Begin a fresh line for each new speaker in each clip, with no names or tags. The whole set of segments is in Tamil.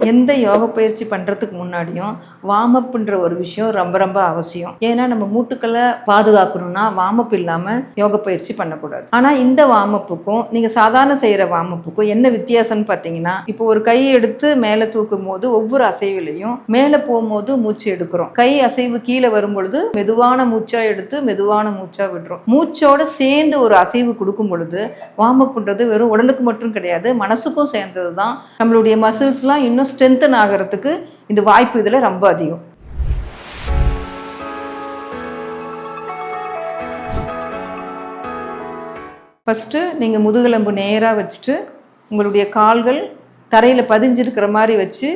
எந்த யோக பயிற்சி பண்ணுறதுக்கு முன்னாடியும் வார்மப்ன்ற ஒரு விஷயம் ரொம்ப ரொம்ப அவசியம். ஏன்னா நம்ம மூட்டுக்களை பாதுகாக்கணும்னா வார்மப் இல்லாமல் யோக பயிற்சி பண்ணக்கூடாது. ஆனால் இந்த வார்மப்புக்கும் நீங்கள் சாதாரண செய்கிற வார்மப்புக்கும் என்ன வித்தியாசம்னு பார்த்தீங்கன்னா, இப்போ ஒரு கை எடுத்து மேலே தூக்கும் போது ஒவ்வொரு அசைவிலையும் மேலே போகும்போது மூச்சு எடுக்கிறோம். கை அசைவு கீழே வரும்பொழுது மெதுவான மூச்சா எடுத்து மெதுவான மூச்சா விடுறோம். மூச்சோட சேர்ந்து ஒரு அசைவு கொடுக்கும் பொழுது வார்மப்ன்றது வெறும் உடலுக்கு மட்டும் கிடையாது, மனசுக்கும் சேர்ந்தது தான். நம்மளுடைய மசில்ஸ்லாம் இன்னும் ஸ்ட்ரென்தன் ஆகிறதுக்கு இந்த வாய்ப்பு இதில் ரொம்ப அதிகம். ஃபஸ்ட்டு நீங்கள் முதுகெலும்பு நேராக வச்சுட்டு உங்களுடைய கால்கள் தரையில் பதிஞ்சிருக்கிற மாதிரி வச்சு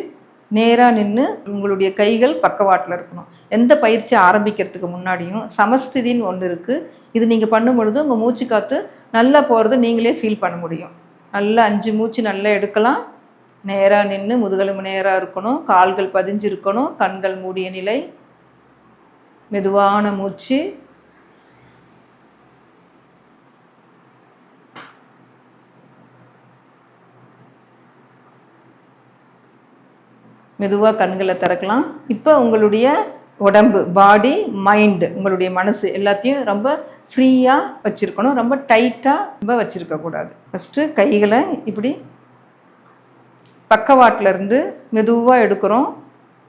நேராக நின்று உங்களுடைய கைகள் பக்கவாட்டில் இருக்கணும். எந்த பயிற்சி ஆரம்பிக்கிறதுக்கு முன்னாடியும் சமஸ்திதின்னு ஒன்று இருக்குது. இது நீங்கள் பண்ணும் பொழுது உங்கள் மூச்சு காற்று நல்லா போகிறது நீங்களே ஃபீல் பண்ண முடியும். நல்லா 5 மூச்சு நல்லா எடுக்கலாம். நேராக நின்று முதுகெலும்பு நேராக இருக்கணும், கால்கள் பதிஞ்சிருக்கணும், கண்கள் மூடிய நிலை, மெதுவான மூச்சு. மெதுவாக கண்களை திறக்கலாம். இப்போ உங்களுடைய உடம்பு, பாடி, மைண்டு, உங்களுடைய மனசு எல்லாத்தையும் ரொம்ப ஃப்ரீயாக வச்சுருக்கணும். ரொம்ப டைட்டாக ரொம்ப வச்சுருக்கக்கூடாது. ஃபஸ்ட்டு கைகளை இப்படி பக்கவாட்டில் இருந்து மெதுவாக எடுக்கிறோம்.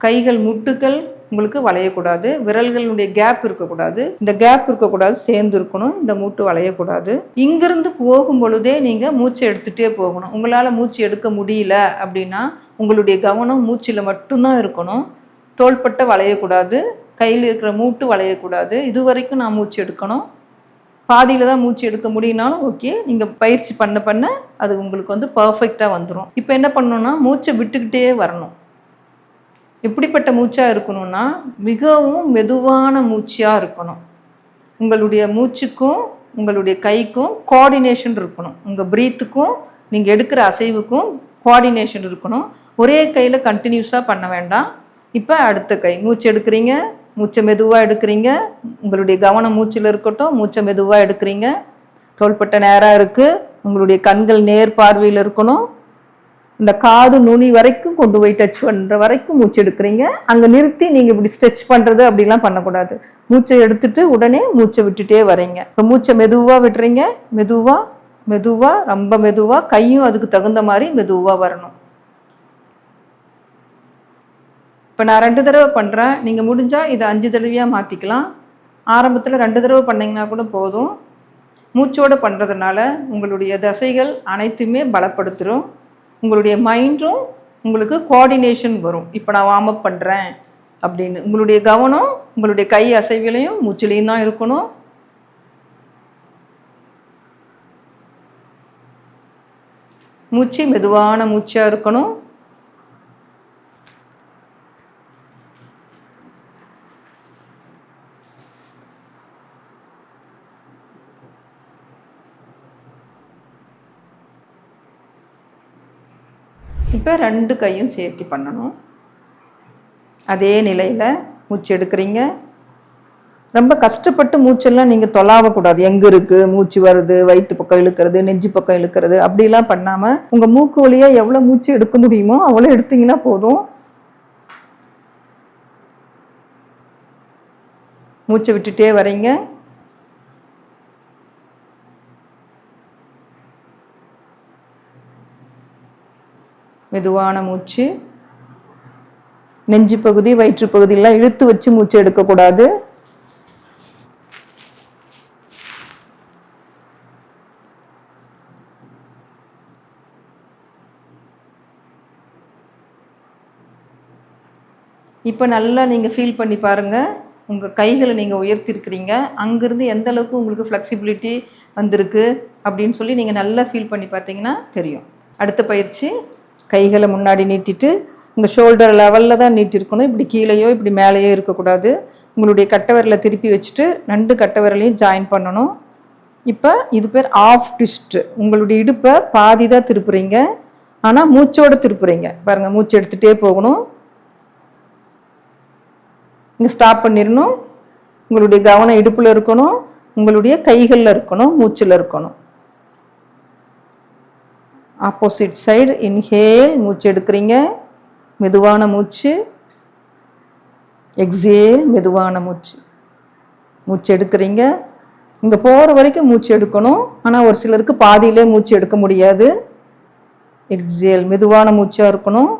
கைகள் முட்டுக்கள் உங்களுக்கு வளையக்கூடாது, விரல்களுடைய கேப் இருக்கக்கூடாது, இந்த கேப் இருக்கக்கூடாது, சேர்ந்து இருக்கணும். இந்த மூட்டு வளையக்கூடாது. இங்கிருந்து போகும் பொழுதே நீங்கள் மூச்சை எடுத்துகிட்டே போகணும். உங்களால் மூச்சு எடுக்க முடியல அப்படின்னா உங்களுடைய கவனம் மூச்சில் மட்டும்தான் இருக்கணும். தோள்பட்டை வளையக்கூடாது, கையில் இருக்கிற மூட்டு வளையக்கூடாது. இது வரைக்கும் நான் மூச்சு எடுக்கணும். பாதியில் தான் மூச்சு எடுக்க முடியினாலும் ஓகே, நீங்கள் பயிற்சி பண்ண பண்ண அது உங்களுக்கு வந்து பர்ஃபெக்டாக வந்துடும். இப்போ என்ன பண்ணணும்னா மூச்சை விட்டுக்கிட்டே வரணும். எப்படிப்பட்ட மூச்சாக இருக்கணும்னா மிகவும் மெதுவான மூச்சாக இருக்கணும். உங்களுடைய மூச்சுக்கும் உங்களுடைய கைக்கும் கோஆர்டினேஷன் இருக்கணும். உங்கள் ப்ரீத்துக்கும் நீங்கள் எடுக்கிற அசைவுக்கும் கோஆர்டினேஷன் இருக்கணும். ஒரே கையில் கண்டினியூஸாக பண்ண வேண்டாம். இப்போ அடுத்த கை மூச்சு எடுக்கிறீங்க, மூச்சை மெதுவாக எடுக்கிறீங்க, உங்களுடைய கவனம் மூச்சில் இருக்கட்டும். மூச்சை மெதுவாக எடுக்கிறீங்க, தோள்பட்டை நேராக இருக்குது, உங்களுடைய கண்கள் நேர் பார்வையில் இருக்கணும். இந்த காது நுனி வரைக்கும் கொண்டு போய் டச் பண்ணுற வரைக்கும் மூச்சு எடுக்கிறீங்க. அங்கே நிறுத்தி நீங்கள் இப்படி ஸ்ட்ரெச் பண்ணுறது அப்படிலாம் பண்ணக்கூடாது. மூச்சை எடுத்துட்டு உடனே மூச்சை விட்டுட்டே வரீங்க. இப்போ மூச்சை மெதுவாக விட்டுறீங்க, மெதுவாக மெதுவாக ரொம்ப மெதுவாக, கையும் அதுக்கு தகுந்த மாதிரி மெதுவாக வரணும். இப்போ நான் 2 தடவை பண்ணுறேன். நீங்கள் முடிஞ்சால் இதை 5 தடவையாக மாற்றிக்கலாம். ஆரம்பத்தில் 2 தடவை பண்ணிங்கன்னா கூட போதும். மூச்சோடு பண்ணுறதுனால உங்களுடைய தசைகள் அனைத்துமே பலப்படுத்துகிறோம். உங்களுடைய மைண்டும் உங்களுக்கு கோஆர்டினேஷன் வரும். இப்போ நான் வார்ம் அப் பண்ணுறேன் அப்படின்னு உங்களுடைய கவனம் உங்களுடைய கை அசைவிலையும் மூச்சிலையும் தான் இருக்கணும். மூச்சு மெதுவான மூச்சாக இருக்கணும். இப்போ 2 கையும் சேர்த்து பண்ணணும். அதே நிலையில் மூச்சு எடுக்கிறீங்க. ரொம்ப கஷ்டப்பட்டு மூச்செல்லாம் நீங்கள் தொலாவக்கூடாது. எங்கே இருக்குது மூச்சு வருது, வயிற்று பக்கம் இழுக்கிறது, நெஞ்சு பக்கம் இழுக்கிறது அப்படிலாம் பண்ணாமல் உங்கள் மூக்கு வழியாக எவ்வளோ மூச்சு எடுக்க முடியுமோ அவ்வளோ எடுத்தீங்கன்னா போதும். மூச்சை விட்டுட்டே வரீங்க. மெதுவான மூச்சு. நெஞ்சு பகுதி, வயிற்று பகுதியெல்லாம் இழுத்து வச்சு மூச்சு எடுக்கக்கூடாது. இப்போ நல்லா நீங்கள் ஃபீல் பண்ணி பாருங்கள். உங்கள் கைகளை நீங்கள் உயர்த்திருக்கிறீங்க. அங்கேருந்து எந்த அளவுக்கு உங்களுக்கு ஃப்ளெக்சிபிலிட்டி வந்திருக்கு அப்படின்னு சொல்லி நீங்கள் நல்லா ஃபீல் பண்ணி பார்த்தீங்கன்னா தெரியும். அடுத்த பயிற்சி, கைகளை முன்னாடி நீட்டிட்டு உங்கள் ஷோல்டர் லெவலில் தான் நீட்டிருக்கணும். இப்படி கீழேயோ இப்படி மேலேயோ இருக்கக்கூடாது. உங்களுடைய கட்டை திருப்பி வச்சுட்டு 2 கட்டை விரலையும் ஜாயின் பண்ணணும். இப்போ இது பேர் ஆஃப் ட்விஸ்ட்டு. உங்களுடைய இடுப்பை பாதி தான் திருப்புறீங்க, ஆனால் மூச்சோடு திருப்புறீங்க. பாருங்கள், மூச்சு எடுத்துகிட்டே போகணும். இங்கே ஸ்டாப் பண்ணிடணும். உங்களுடைய கவனம் இடுப்பில் இருக்கணும், உங்களுடைய கைகளில் இருக்கணும், மூச்சில் இருக்கணும். ஆப்போசிட் சைடு இன்ஹேல், மூச்சு எடுக்கிறீங்க, மெதுவான மூச்சு. எக்ஸேல், மெதுவான மூச்சு. மூச்சு எடுக்கிறீங்க, இங்கே போகிற வரைக்கும் மூச்சு எடுக்கணும். ஆனால் ஒரு சிலருக்கு பாதியிலே மூச்சு எடுக்க முடியாது. எக்ஸேல், மெதுவான மூச்சாக இருக்கணும்.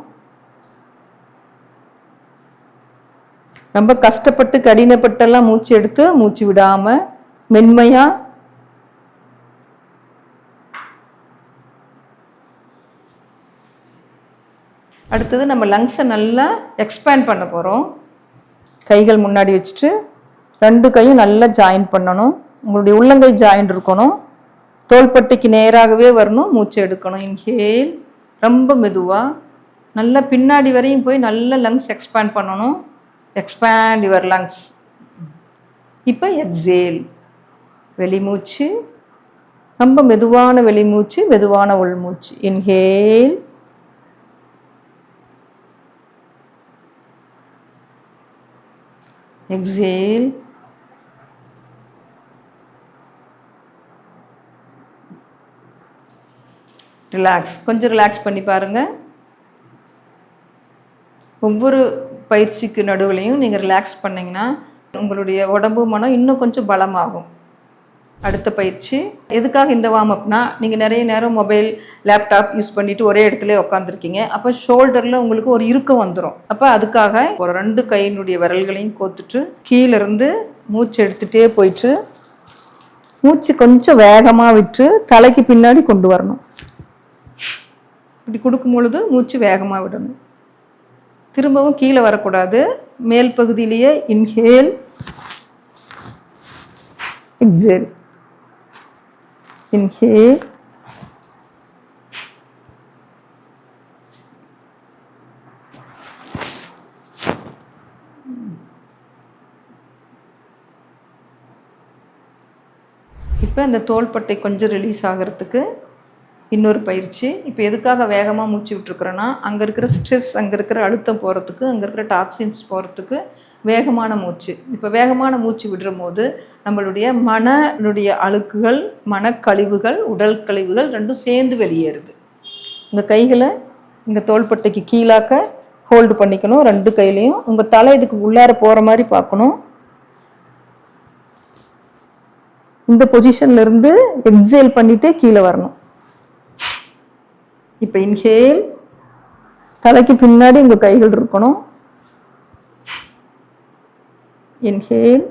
ரொம்ப கஷ்டப்பட்டு கடினப்பட்டெல்லாம் மூச்சு எடுத்து மூச்சு விடாமல் மென்மையாக. அடுத்தது நம்ம லங்ஸை நல்லா எக்ஸ்பேண்ட் பண்ண போகிறோம். கைகள் முன்னாடி வச்சுட்டு 2 கையும் நல்லா ஜாயின் பண்ணணும். உங்களுடைய உள்ளங்கை ஜாயின் இருக்கணும். தோள்பட்டைக்கு நேராகவே வரணும். மூச்சு எடுக்கணும். இன்ஹேல், ரொம்ப மெதுவாக நல்லா பின்னாடி வரையும் போய் நல்லா லங்ஸ் எக்ஸ்பேண்ட் பண்ணணும். Expand your lungs. இப்போ எக்ஸேல், வெளிமூச்சு. ரொம்ப மெதுவான வெளிமூச்சு, மெதுவான உள்மூச்சு. Inhale, exhale. ரிலாக்ஸ், கொஞ்சம் ரிலாக்ஸ் பண்ணி பாருங்கள். ஒவ்வொரு பயிற்சிக்கு நடுவுலையும் நீங்கள் ரிலாக்ஸ் பண்ணிங்கன்னா உங்களுடைய உடம்பு மனம் இன்னும் கொஞ்சம் பலமாகும். அடுத்த பயிற்சி. எதுக்காக இந்த வார்ம் அப்னா, நீங்கள் நிறைய நேரம் மொபைல், லேப்டாப் யூஸ் பண்ணிவிட்டு ஒரே இடத்துல உட்காந்துருக்கீங்க. அப்போ ஷோல்டரில் உங்களுக்கு ஒரு இறுக்கம் வந்துடும். அப்போ அதுக்காக ஒரு 2 கையினுடைய விரல்களையும் கோத்துட்டு கீழேருந்து மூச்சு எடுத்துகிட்டே போயிட்டு மூச்சு கொஞ்சம் வேகமாக விட்டு தலைக்கு பின்னாடி கொண்டு வரணும். இப்படி கொடுக்கும் பொழுது மூச்சு வேகமாக விடணும். திரும்பவும் கீழே வரக்கூடாது. மேல் பகுதியிலேயே இன்ஹேல், எக்ஸேல். இன்ஹேல், இப்போ அந்த தோள்பட்டை கொஞ்சம் ரிலீஸ் ஆகிறதுக்கு இன்னொரு பயிற்சி. இப்போ எதுக்காக வேகமாக மூச்சு விட்டுருக்குறோன்னா, அங்கே இருக்கிற ஸ்ட்ரெஸ், அங்கே இருக்கிற அழுத்தம் போகிறதுக்கு, அங்கே இருக்கிற டாக்ஸின்ஸ் போகிறதுக்கு வேகமான மூச்சு. இப்போ வேகமான மூச்சு விடுற போது நம்மளுடைய மனனுடைய அழுக்குகள், மனக்கழிவுகள், உடல் கழிவுகள் 2 சேர்ந்து வெளியேறுது. உங்கள் கைகளை இந்த தோள்பட்டைக்கு கீழாக்க ஹோல்டு பண்ணிக்கணும். 2 கையிலையும் உங்கள் தலை இதுக்கு உள்ளார போகிற மாதிரி பார்க்கணும். இந்த பொசிஷன்லேருந்து எக்ஸேல் பண்ணிவிட்டு கீழே வரணும். இப்போ இன்ஹேல், தலைக்கு பின்னாடி உங்கள் கைகள் இருக்கணும். இன்ஹேல்,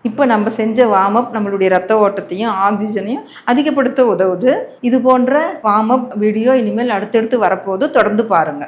இப்போ நம்ம செஞ்ச வார்ம் அப் நம்மளுடைய ரத்த ஓட்டத்தையும் ஆக்சிஜனையும் அதிகப்படுத்த உதவுது. இது போன்ற வார்ம் அப் வீடியோ இனிமேல் அடுத்தடுத்து வரப்போது. தொடர்ந்து பாருங்கள்.